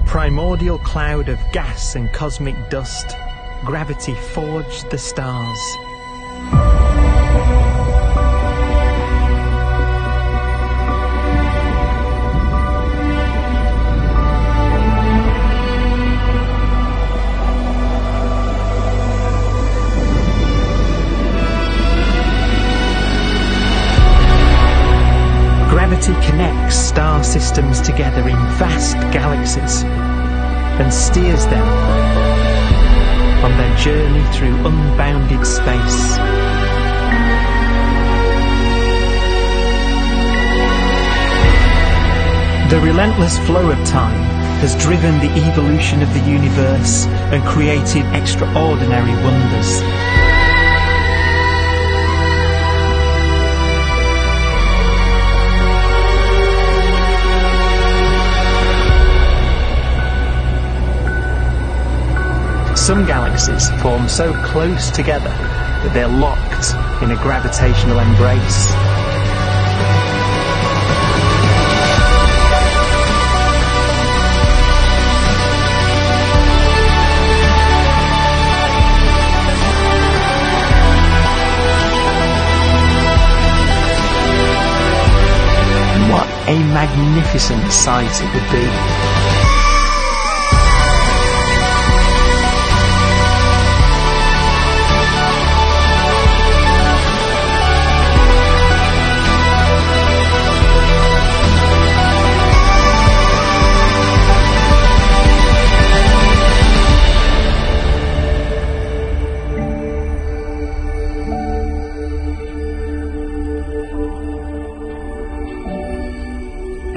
primordial cloud of gas and cosmic dust, gravity forged the stars. Gravity connects star systems together in vast galaxies and steers them on their journey through unbounded space. The relentless flow of time has driven the evolution of the universe and created extraordinary wonders. Some galaxies form so close together that they're locked in a gravitational embrace. What a magnificent sight it would be.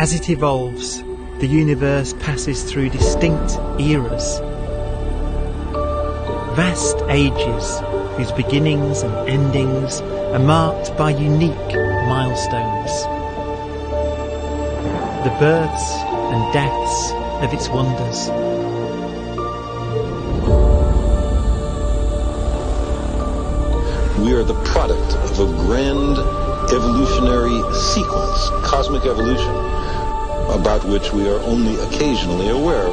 As it evolves, the universe passes through distinct eras. Vast ages whose beginnings and endings are marked by unique milestones. The births and deaths of its wonders. We are the product of a grand evolutionary sequence, cosmic evolution, about which we are only occasionally aware.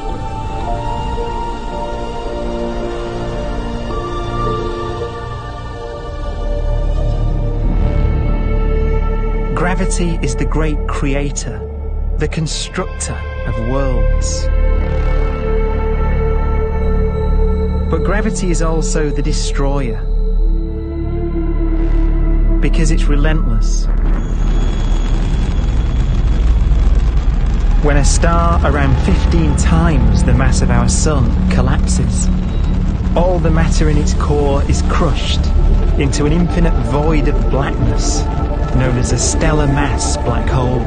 Gravity is the great creator, the constructor of worlds. But gravity is also the destroyer, because it's relentless. When a star around 15 times the mass of our Sun collapses, all the matter in its core is crushed into an infinite void of blackness known as a stellar mass black hole.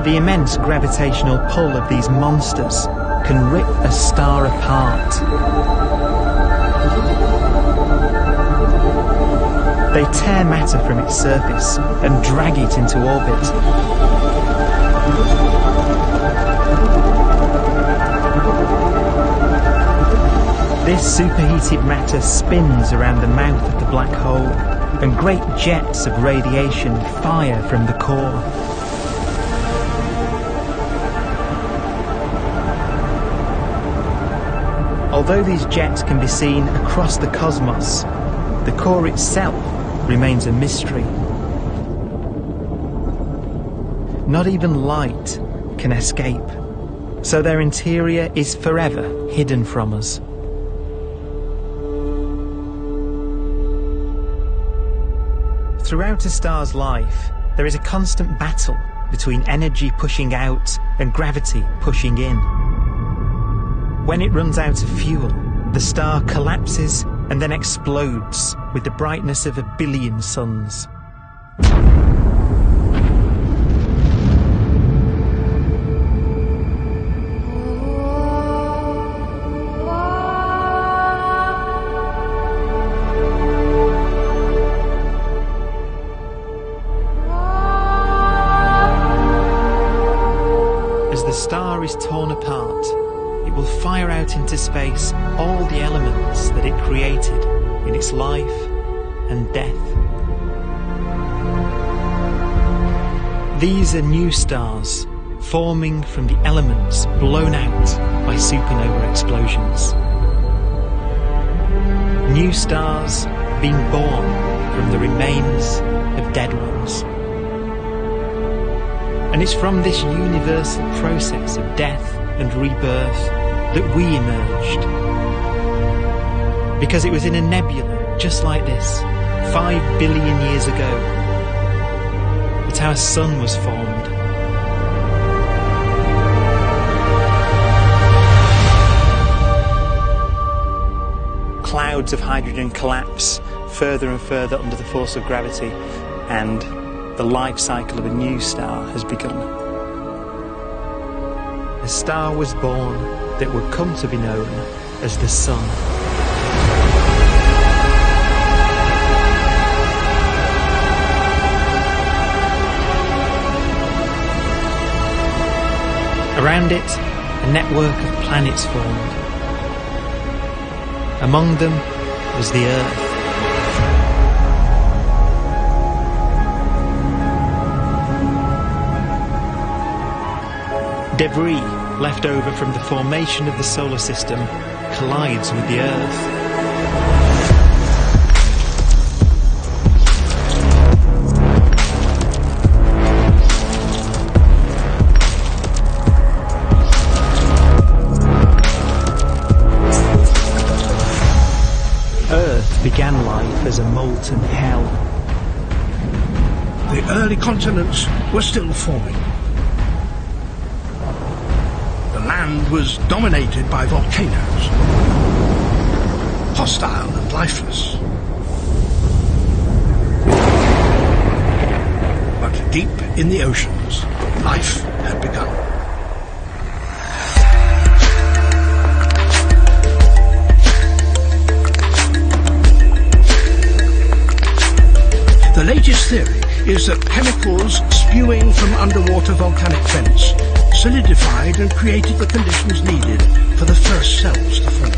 The immense gravitational pull of these monsters can rip a star apart. They tear matter from its surface and drag it into orbit. This superheated matter spins around the mouth of the black hole, and great jets of radiation fire from the core. Although these jets can be seen across the cosmos, the core itself remains a mystery. Not even light can escape, so their interior is forever hidden from us. Throughout a star's life, there is a constant battle between energy pushing out and gravity pushing in. When it runs out of fuel, the star collapses and then explodes with the brightness of 1 billion suns. As the star is torn apart, it will fire out into into space all the elements that it created in its life and death. These are new stars forming from the elements blown out by supernova explosions. New stars being born from the remains of dead ones. And it's from this universal process of death and rebirth that we emerged. Because it was in a nebula just like this, 5 billion years ago, that our sun was formed. Clouds of hydrogen collapse further and further under the force of gravity, and the life cycle of a new star has begun. A star was born that would come to be known as the Sun. Around it, a network of planets formed. Among them was the Earth. Debris left over from the formation of the solar system collides with the Earth. Earth began life as a molten hell. The early continents were still forming. The land was dominated by volcanoes, hostile and lifeless. But deep in the oceans, life had begun. The latest theory is that chemicals spewing from underwater volcanic vents solidified and created the conditions needed for the first cells to form.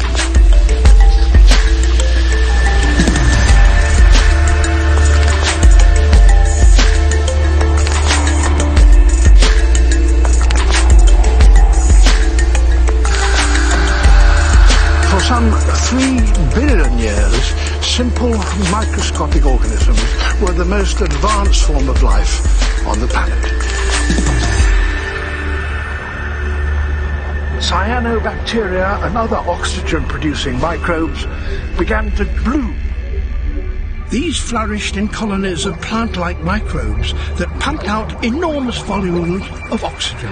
For some 3 billion years, simple microscopic organisms were the most advanced form of life on the planet. Cyanobacteria and other oxygen-producing microbes began to bloom. These flourished in colonies of plant-like microbes that pumped out enormous volumes of oxygen.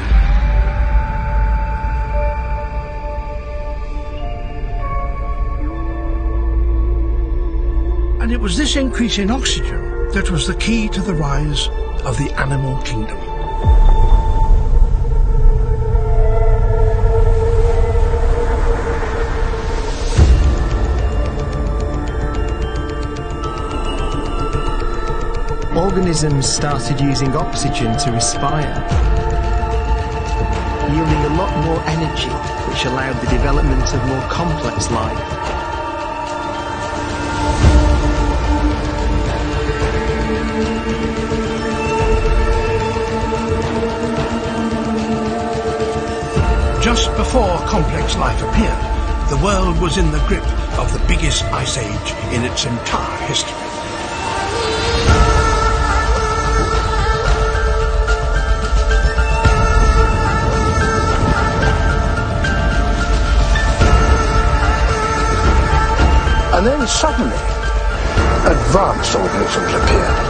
And it was this increase in oxygen that was the key to the rise of the animal kingdom. Organisms started using oxygen to respire, yielding a lot more energy, which allowed the development of more complex life. Just before complex life appeared, the world was in the grip of the biggest ice age in its entire history. And then suddenly, advanced organisms appeared.